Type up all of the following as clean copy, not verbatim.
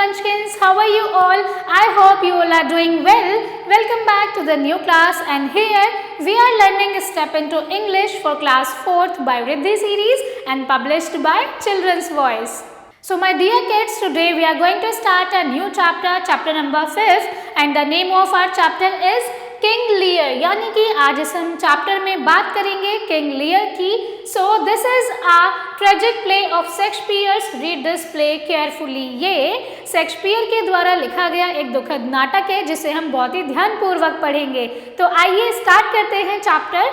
Munchkins. How are you all? I hope you all are doing well. Welcome back to the new class, and here we are learning Step into English for class 4th by Riddhi series and published by Children's Voice. So my dear kids, today we are going to start a new chapter, chapter number 5, and the name of our chapter is King Lear, यानी कि आज इस हम chapter में बात करेंगे King Lear की. So this is a tragic play of Shakespeare's. Read this play carefully. ये शेक्सपियर के द्वारा लिखा गया एक दुखद नाटक है जिसे हम बहुत ही ध्यानपूर्वक पढ़ेंगे. तो आइए स्टार्ट करते हैं chapter.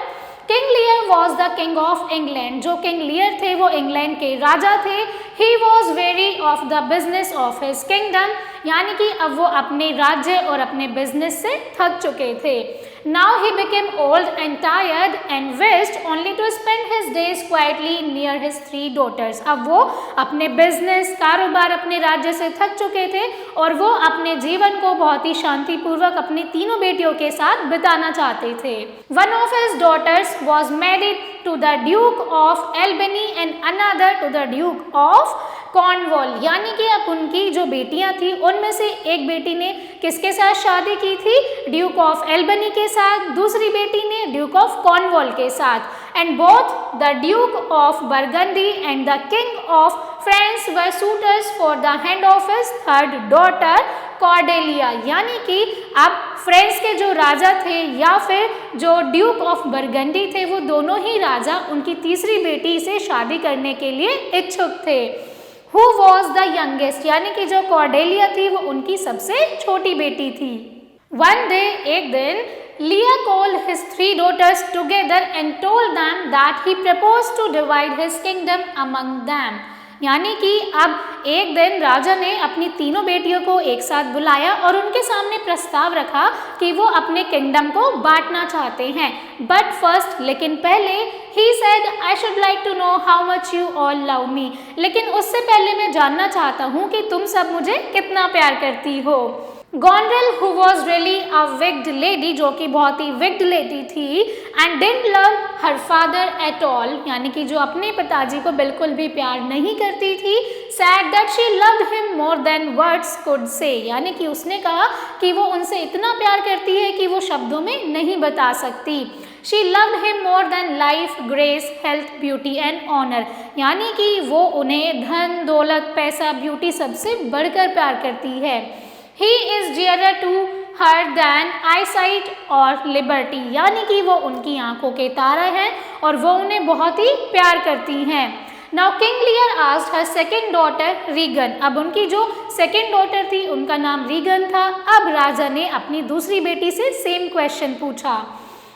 King Lear was the king of England. जो किंग लियर थे वो इंग्लैंड के राजा थे. He was very of the business of his kingdom, यानी कि अब वो अपने राज्य और अपने बिजनेस से थक चुके थे. Now he became old and tired and wished only to spend his days quietly near his 3 daughters. अब वो अपने बिजनेस, कारोबार, अपने राज्य से थक चुके थे और वो अपने जीवन को बहुत ही शांतिपूर्वक अपनी तीनों बेटियों के साथ बिताना चाहते थे. One of his daughters was married to the Duke of Albany and another to the Duke of Cornwall. यानी कि अब उनकी जो बेटियां थी उनमें से एक बेटी ने किसके साथ शादी की थी? ड्यूक ऑफ एल्बनी के साथ. दूसरी बेटी ने ड्यूक ऑफ कॉर्नवॉल के साथ. And both the Duke of burgundy and the king of France were suitors for the hand of his third daughter Cordelia. यानी कि अब फ्रांस के जो राजा थे या फिर जो ड्यूक ऑफ बर्गंडी थे वो दोनों ही राजा उनकी तीसरी बेटी से शादी करने के लिए इच्छुक थे. Who was the youngest? यानी कि जो कॉर्डेलिया थी वो उनकी सबसे छोटी बेटी थी. One day, एक दिन, Lear called his 3 daughters together and told them that he proposed to divide his kingdom among them. यानी कि अब एक दिन राजा ने अपनी तीनों बेटियों को एक साथ बुलाया और उनके सामने प्रस्ताव रखा कि वो अपने किंगडम को बांटना चाहते हैं. बट फर्स्ट, लेकिन पहले, he said I should like to know how much you all love me. लेकिन उससे पहले मैं जानना चाहता हूँ कि तुम सब मुझे कितना प्यार करती हो. Goneril who was really a wicked lady, जो कि बहुत ही विक्ड लेडी थी, and didn't love her father at all, यानी कि जो अपने पिताजी को बिल्कुल भी प्यार नहीं करती थी, sad that she loved him more than words could say, यानी कि उसने कहा कि वो उनसे इतना प्यार करती है कि वो शब्दों में नहीं बता सकती. She loved him more than life, grace, health, beauty and honour, यानी कि वो उन्हें धन, दौलत, पैसा, ब्यूटी सबसे बढ़कर प्यार करती है. He is dearer to her than eyesight और liberty, यानी कि वो उनकी आंखों के तारा हैं और वो उन्हें बहुत ही प्यार करती हैं. Now King Lear asked her second daughter Regan. अब उनकी जो सेकेंड डॉटर थी उनका नाम रीगन था. अब राजा ने अपनी दूसरी बेटी से सेम क्वेश्चन पूछा.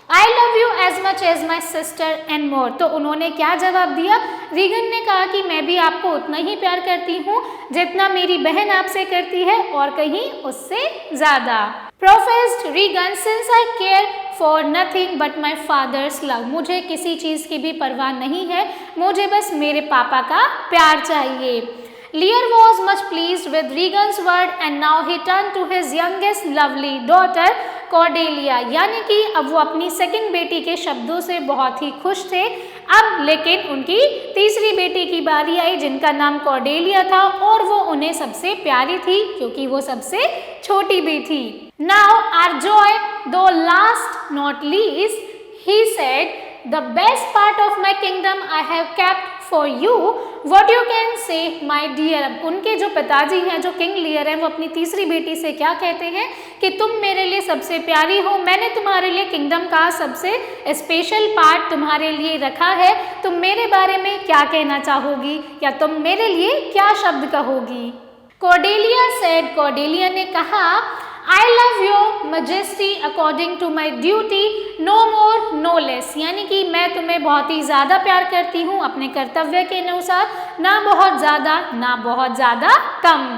I love you as much as my sister and more. तो उन्होंने क्या जवाब दिया? रीगन ने कहा कि मैं भी आपको उतना ही प्यार करती हूँ जितना मेरी बहन आपसे करती है और कहीं उससे ज्यादा. Professed Regan, since I care for nothing but my father's love. मुझे किसी चीज की भी परवाह नहीं है, मुझे बस मेरे पापा का प्यार चाहिए. Lear was much pleased with Regan's word and now he turned to his youngest lovely daughter Cordelia. यानी कि अब वो अपनी सेकंड बेटी के शब्दों से बहुत ही खुश थे. अब लेकिन उनकी तीसरी बेटी की बारी आई जिनका नाम कॉर्डेलिया था और वो उन्हें सबसे प्यारी थी क्योंकि वो सबसे छोटी भी थी. Now our joy, though last not least, he said, the best part of my kingdom I have kept for you. What you can say, my dear. अब उनके जो पिताजी हैं, जो किंग लियर हैं, वो अपनी तीसरी बेटी से क्या कहते हैं कि तुम मेरे लिए सबसे प्यारी हो, मैंने तुम्हारे लिए किंगडम का सबसे स्पेशल पार्ट तुम्हारे लिए रखा है. तुम मेरे बारे में क्या कहना चाहोगी या तुम मेरे लिए क्या शब्द कहोगी? कॉर्डेलिया सेड, कॉर्डेलिया ने कहा, I love your majesty according to my duty, no more no less. यानी कि मैं तुम्हें बहुत ही ज़्यादा प्यार करती हूँ अपने कर्तव्य के अनुसार, ना बहुत ज़्यादा ना बहुत ज़्यादा कम.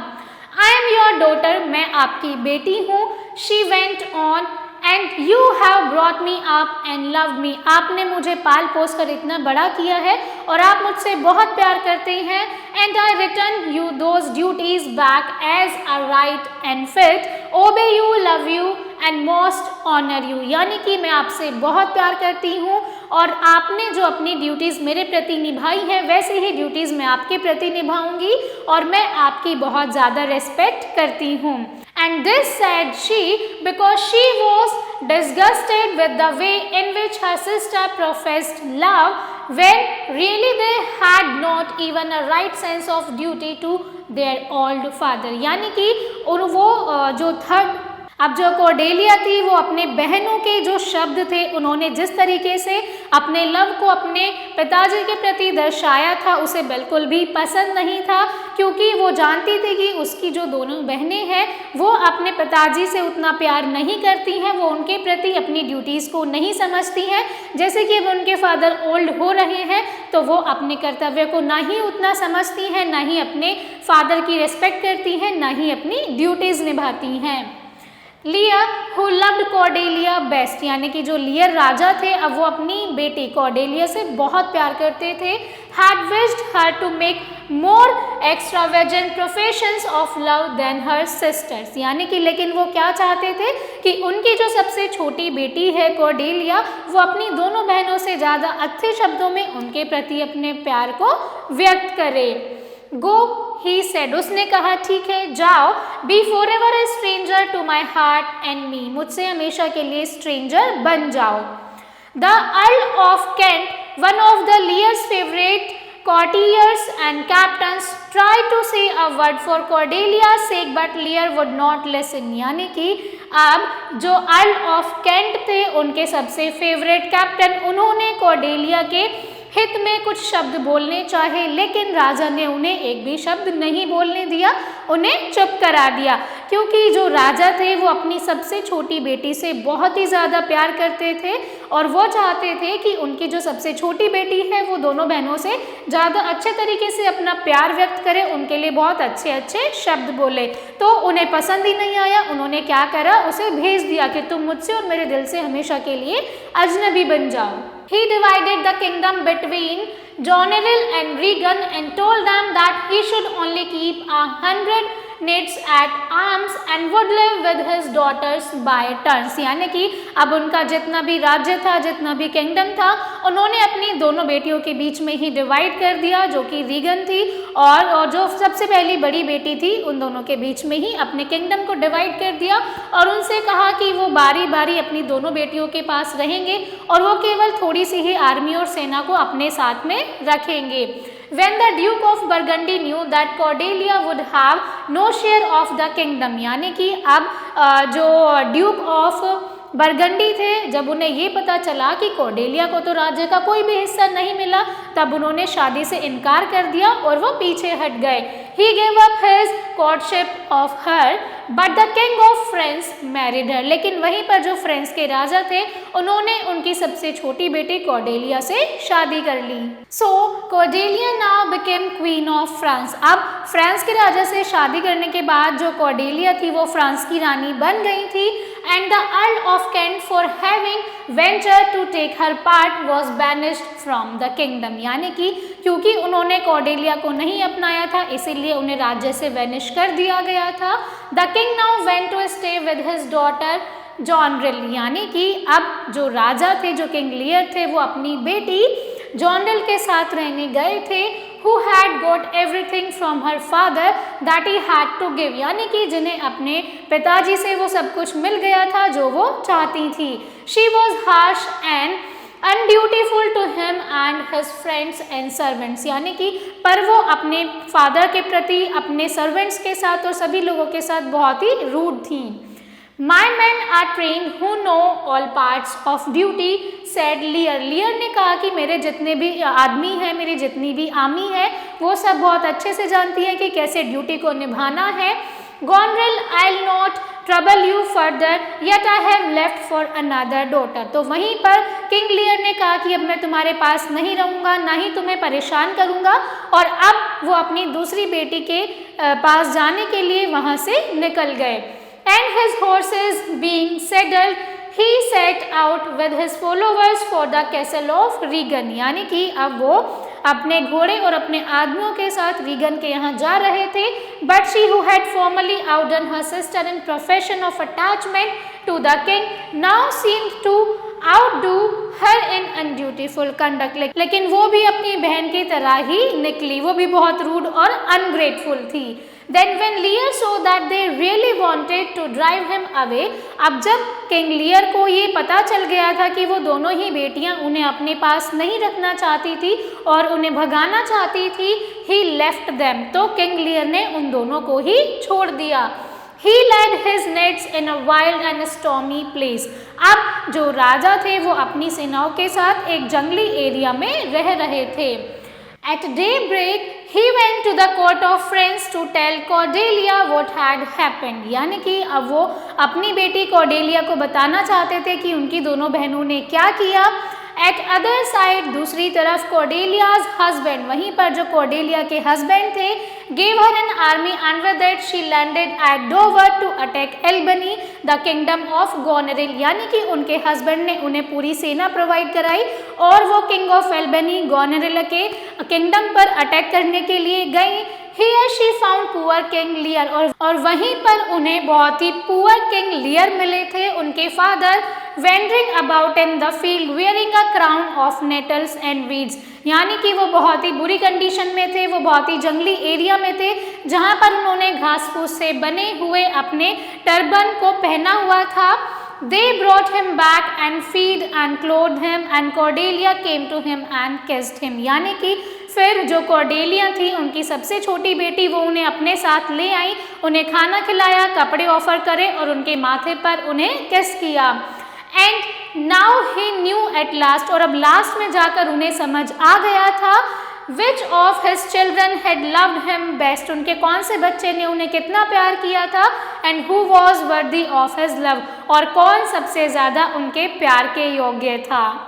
I am your daughter, मैं आपकी बेटी हूँ. She went on, and you have brought me up and loved me. आपने मुझे पाल पोस कर इतना बड़ा किया है और आप मुझसे बहुत प्यार करते हैं. And I return you those duties back as a right and fit. Obey you, love you and most honour you, यानी कि मैं आपसे बहुत प्यार करती हूँ और आपने जो अपनी ड्यूटीज़ मेरे प्रति निभाई हैं वैसे ही ड्यूटीज़ मैं आपके प्रति निभाऊंगी और मैं आपकी बहुत ज़्यादा रेस्पेक्ट करती हूँ। And this said she because she was disgusted with the way in which her sister professed love when really they had not even a right sense of duty to their old father। यानी कि वो जो third अब जो Cordelia थी वो अपने बहनों के जो शब्द थे उन्होंने जिस तरीके से अपने लव को अपने पिताजी के प्रति दर्शाया था उसे बिल्कुल भी पसंद नहीं था, क्योंकि वो जानती थी कि उसकी जो दोनों बहनें हैं वो अपने पिताजी से उतना प्यार नहीं करती हैं, वो उनके प्रति अपनी ड्यूटीज़ को नहीं समझती हैं। जैसे कि अब उनके फादर ओल्ड हो रहे हैं तो वो अपने कर्तव्य को ना ही उतना समझती हैं, ना ही अपने फादर की रिस्पेक्ट करती हैं, ना ही अपनी ड्यूटीज़ निभाती हैं। लियर हु लव्ड कॉर्डेलिया बेस्ट, यानी कि जो लियर राजा थे अब वो अपनी बेटी कॉर्डेलिया से बहुत प्यार करते थे। had wished her to make more extravagant professions of love than her sisters, यानी कि लेकिन वो क्या चाहते थे कि उनकी जो सबसे छोटी बेटी है कॉर्डेलिया वो अपनी दोनों बहनों से ज़्यादा अच्छे शब्दों में उनके प्रति अपने प्यार को व्यक्त करे। गो ही सेड, उसने कहा ठीक है जाओ, be forever a stranger to my heart and me, मुझसे हमेशा के लिए स्ट्रेंजर बन जाओ। The Earl of Kent, one of the Lear's favourite courtiers and captains tried to say a word for Cordelia's sake but Lear would not listen, यानी कि अब जो अर्ल ऑफ कैंट थे उनके सबसे फेवरेट कैप्टन उन्होंने कॉर्डेलिया के हित में कुछ शब्द बोलने चाहे लेकिन राजा ने उन्हें एक भी शब्द नहीं बोलने दिया, उन्हें चुप करा दिया, क्योंकि जो राजा थे वो अपनी सबसे छोटी बेटी से बहुत ही ज़्यादा प्यार करते थे और वो चाहते थे कि उनकी जो सबसे छोटी बेटी है वो दोनों बहनों से ज़्यादा अच्छे तरीके से अपना प्यार व्यक्त करे, उनके लिए बहुत अच्छे अच्छे शब्द बोले। तो उन्हें पसंद ही नहीं आया, उन्होंने क्या करा, उसे भेज दिया कि तुम मुझसे और मेरे दिल से हमेशा के लिए अजनबी बन जाओ। He divided the kingdom between Jonaril and Regan and told them that he should only keep 100 knights at arms and would live with his daughters by turns, यानी कि अब उनका जितना भी राज्य था, जितना भी किंगडम था, उन्होंने अपनी दोनों बेटियों के बीच में ही डिवाइड कर दिया, जो कि रीगन थी और जो सबसे पहली बड़ी बेटी थी उन दोनों के बीच में ही अपने किंगडम को डिवाइड कर दिया और उनसे कहा कि वो बारी बारी अपनी दोनों बेटियों के पास रहेंगे और वो केवल थोड़ी सी ही आर्मी और सेना को अपने साथ में रखेंगे। When the Duke of Burgundy knew that Cordelia would have no share of the kingdom, यानी कि अब जो ड्यूक ऑफ बरगंडी थे जब उन्हें ये पता चला कि कॉर्डेलिया को तो राज्य का कोई भी हिस्सा नहीं मिला, तब उन्होंने शादी से इनकार कर दिया और वो पीछे हट गए। He gave up his courtship of her, but the king of France married her, लेकिन वहीं पर जो फ्रांस के राजा थे उन्होंने उनकी सबसे छोटी बेटी कॉर्डेलिया से शादी कर ली। So Cordelia now became queen of France, अब फ्रांस के राजा से शादी करने के बाद जो कॉर्डेलिया थी वो फ्रांस की रानी बन गई थी। And the Earl of Kent for having ventured to take her part was banished from the kingdom, यानी कि क्योंकि उन्होंने कॉर्डेलिया को नहीं अपनाया था इसीलिए उन्हें राज्य से वैनिश कर दिया गया था। The king now went to stay with his daughter जॉनरिल, यानी कि अब जो राजा थे, जो किंग लियर थे, वो अपनी बेटी जॉनरिल के साथ रहने गए थे। Who had got everything from her father that he had to give, यानी कि जिन्हें अपने पिताजी से वो सब कुछ मिल गया था जो वो चाहती थी। She was harsh and undutiful to him and his friends and servants, यानी कि पर वो अपने फादर के प्रति, अपने सर्वेंट्स के साथ और सभी लोगों के साथ बहुत ही रूड थी। My men are trained who know all parts of duty, said Lear. Lear ने कहा कि मेरे जितने भी आदमी हैं, मेरी जितनी भी आर्मी है, वो सब बहुत अच्छे से जानती हैं कि कैसे ड्यूटी को निभाना है। Gonril, I'll not trouble you further, yet I have left for another daughter. तो वहीं पर किंग लियर ने कहा कि अब मैं तुम्हारे पास नहीं रहूँगा, ना ही तुम्हें परेशान करूँगा, और अब वो अपनी दूसरी बेटी के पास जाने के लिए वहाँ से निकल गए। And his horses being saddled, he set out with his followers for the castle of Regan, यानी कि अब वो अपने घोड़े और अपने आदमियों के साथ रीगन के यहाँ जा रहे थे, but she who had formerly outdone her sister in profession of attachment to the king now seemed to outdo her in undutiful conduct। लेकिन वो भी अपनी बहन की तरह ही निकली, वो भी बहुत रूड और अनग्रेटफुल थी। Then when Lear saw that they really wanted to drive him away, अब जब किंग लियर को ये पता चल गया था कि वो दोनों ही बेटियां उन्हें अपने पास नहीं रखना चाहती थी और उन्हें भगाना चाहती थी, he left them, तो किंग लियर ने उन दोनों को ही छोड़ दिया। He led his knights in a wild and stormy place। अब जो राजा थे वो अपनी सेनाओं के साथ एक जंगली एरिया में रह रहे थे। At daybreak he went to the court of France to tell Cordelia what had happened। यानी कि अब वो अपनी बेटी कॉर्डेलिया को बताना चाहते थे कि उनकी दोनों बहनों ने क्या किया। At other side, दूसरी तरफ कॉर्डेलिया's husband, वहीं पर जो कॉर्डेलिया के हस्बैंड थे, gave her an army and with that she landed at Dover to attack Albany, the kingdom of Goneril। यानी कि उनके हस्बैंड ने उन्हें पूरी सेना प्रोवाइड कराई और वो किंग ऑफ एल्बनी गोनेरिल के किंगडम पर अटैक करने के लिए गई। Here she found poor King Lear, और वहीं पर उन्हें बहुत ही पुअर किंग लियर मिले थे, उनके father, wandering about in the field wearing a crown of nettles and weeds। यानी कि वो बहुत ही बुरी कंडीशन में थे, वो बहुत ही जंगली एरिया में थे जहाँ पर उन्होंने घास फूस से बने हुए अपने टर्बन को पहना हुआ था। They brought him back and feed and clothed him and Cordelia came to him and kissed him। यानी कि फिर जो कॉर्डेलिया थी उनकी सबसे छोटी बेटी, वो उन्हें अपने साथ ले आई, उन्हें खाना खिलाया, कपड़े ऑफर करे और उनके माथे पर उन्हें किस किया। And now he new at last, और अब लास्ट में जाकर उन्हें समझ आ गया था, which of his children had loved him best, उनके कौन से बच्चे ने उन्हें कितना प्यार किया था, and who was worthy of his love, और कौन सबसे ज्यादा उनके प्यार के योग्य था।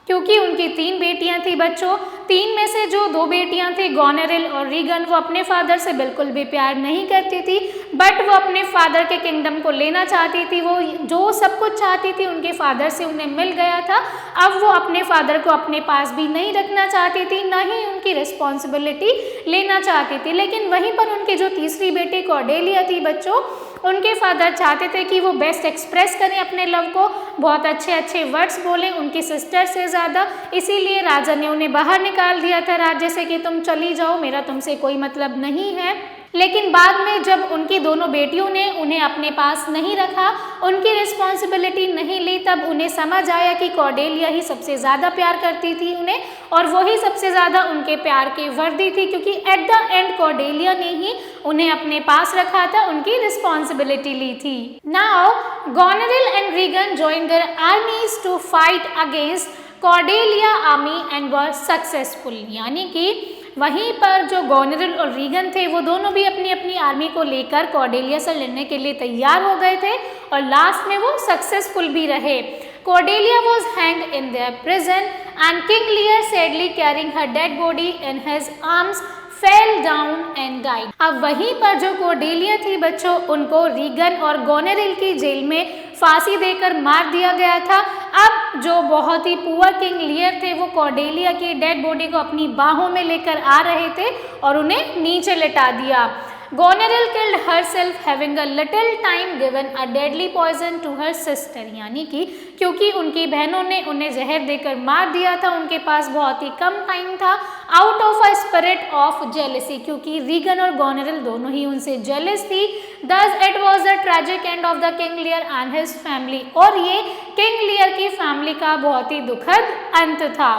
क्योंकि उनकी 3 बेटियां थी बच्चों, 3 में से जो 2 बेटियां थी गोनेरिल और रीगन, वो अपने फादर से बिल्कुल भी प्यार नहीं करती थी, बट वो अपने फादर के किंगडम को लेना चाहती थी, वो जो सब कुछ चाहती थी उनके फादर से उन्हें मिल गया था। अब वो अपने फादर को अपने पास भी नहीं रखना चाहती थी, ना ही उनकी रिस्पॉन्सिबिलिटी लेना चाहती थी। लेकिन वहीं पर उनकी जो तीसरी बेटी कॉर्डेलिया थी बच्चों, उनके फादर चाहते थे कि वो बेस्ट एक्सप्रेस करें अपने लव को, बहुत अच्छे अच्छे वर्ड्स बोलें उनकी सिस्टर से ज़्यादा, इसीलिए राजा ने उन्हें बाहर निकाल दिया था राज्य से कि तुम चली जाओ, मेरा तुमसे कोई मतलब नहीं है। लेकिन बाद में जब उनकी दोनों बेटियों ने उन्हें अपने पास नहीं रखा, उनकी रिस्पॉन्सिबिलिटी नहीं ली, तब उन्हें समझ आया कि कॉर्डेलिया ही सबसे ज़्यादा प्यार करती थी उन्हें, और वही सबसे ज़्यादा उनके प्यार की वर्दी थी, क्योंकि एट द एंड कॉर्डेलिया ने ही उन्हें अपने पास रखा था, उनकी रिस्पॉन्सिबिलिटी ली थी। Now Goneril and Regan join their armies to fight against Cordelia army and were successful. यानी कि वहीं पर जो गोनेरिल और रीगन थे वो दोनों भी अपनी अपनी आर्मी को लेकर कॉर्डेलिया से लड़ने के लिए तैयार हो गए थे और लास्ट में वो सक्सेसफुल भी रहे। Cordelia was hanged in their prison and King Lear, sadly carrying her dead body in his arms, fell down and died। अब वहीं पर जो कॉर्डेलिया थी बच्चों, उनको रीगन और गोनेरिल की जेल में फांसी देकर मार दिया गया था। अब जो बहुत ही पुअर किंग लियर थे वो कॉर्डेलिया की डेड बॉडी को अपनी बाहों में लेकर आ रहे थे और उन्हें नीचे लिटा दिया। Goneril killed herself having a little time given a deadly poison to her sister। यानी कि क्योंकि उनकी बहनों ने उन्हें जहर देकर मार दिया था, उनके पास बहुत ही कम टाइम था, out of a spirit of jealousy, क्योंकि रीगन और गोनेरिल दोनों ही उनसे जेलस थी। Thus it was the tragic end of the King Lear and his family। और ये किंग लियर की फैमिली का बहुत ही दुखद अंत था।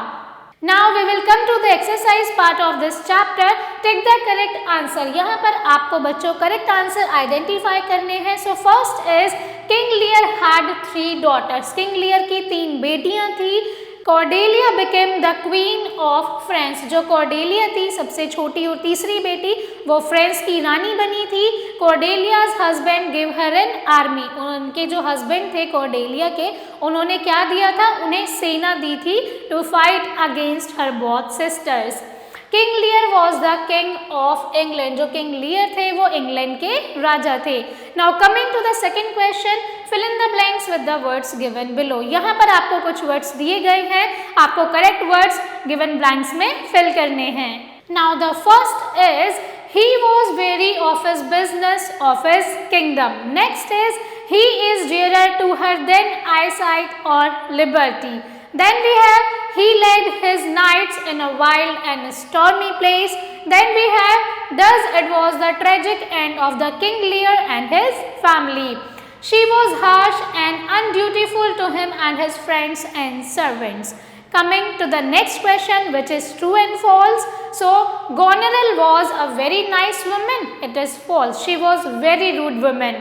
Now we will come to the exercise part of this chapter. Take the correct answer। यहाँ पर आपको बच्चों करेक्ट आंसर आइडेंटिफाई करने हैं। So first is King Lear had 3 daughters। King Lear की 3 बेटियां थी। Cordelia became the queen of France। जो कॉर्डेलिया थी सबसे छोटी और तीसरी बेटी, वो फ्रांस की रानी बनी थी। Cordelia's husband give her an army. उनके जो हस्बैंड थे कॉर्डेलिया के, उन्होंने क्या दिया था, उन्हें सेना दी थी to fight against her both sisters. King Lear was the king of England. जो किंग लियर थे वो इंग्लैंड के राजा थे। Now coming to the second question, fill in the blanks with the words given below. यहाँ पर आपको कुछ words दिए गए हैं, आपको correct words given blanks में fill करने हैं. Now the first is he was weary of his business of his kingdom. Next is he is dearer to her than eyesight or liberty. Then we have he led his nights in a wild and stormy place. Then we have thus it was the tragic end of the King Lear and his family. She was harsh and undutiful to him and his friends and servants. Coming to the next question, which is true and false. So Goneril was a very nice woman. It is false. She was very rude woman.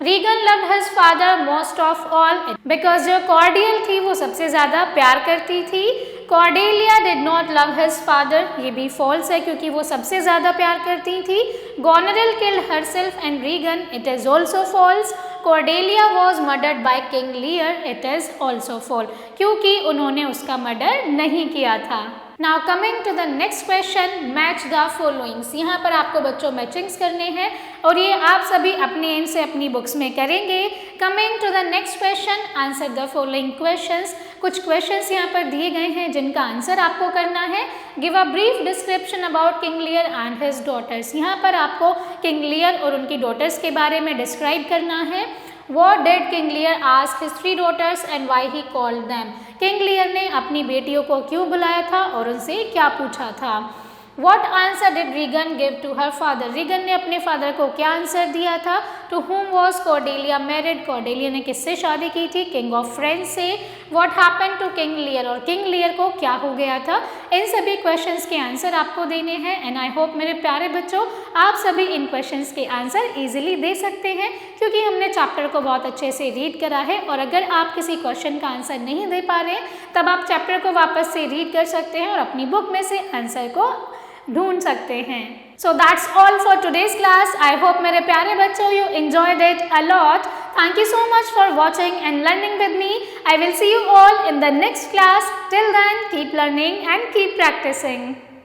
Regan loved his father most of all because जो Cordelia थी वो सबसे ज़्यादा प्यार करती थी. Cordelia did not love his father. ये भी false है क्योंकि वो सबसे ज़्यादा प्यार करती थी. Goneril killed herself and Regan. It is also false. Cordelia was murdered by King Lear. It is also false क्योंकि उन्होंने उसका मर्डर नहीं किया था. Now coming to the next question, match the followings. यहाँ पर आपको बच्चों मैचिंग्स करने हैं और ये आप सभी अपने एंड से अपनी बुक्स में करेंगे. Coming to the next question, answer the following questions. कुछ क्वेश्चंस यहाँ पर दिए गए हैं जिनका आंसर आपको करना है. Give a brief description about King Lear and his daughters. यहाँ पर आपको King Lear और उनकी daughters के बारे में डिस्क्राइब करना है. What did King Lear ask his 3 daughters and why he called them? King Lear ने अपनी बेटियों को क्यों बुलाया था और उनसे क्या पूछा था. What answer did Regan give to her father? Regan ने अपने फादर को क्या आंसर दिया था. To whom was Cordelia married? Cordelia ने किससे शादी की थी? King of France से. What happened to King Lear? और King Lear को क्या हो गया था. इन सभी क्वेश्चंस के आंसर आपको देने हैं एंड आई होप मेरे प्यारे बच्चों आप सभी इन क्वेश्चंस के आंसर इजीली दे सकते हैं क्योंकि हमने चैप्टर को बहुत अच्छे से रीड करा है. और अगर आप किसी क्वेश्चन का आंसर नहीं दे पा रहे तब आप चैप्टर को वापस से रीड कर सकते हैं और अपनी बुक में से आंसर को ढूंढ सकते हैं. So that's all for today's class. I hope मेरे प्यारे बच्चों you enjoyed it a lot. Thank you so much for watching and learning with me. I will see you all in the next class. Till then, keep learning and keep practicing.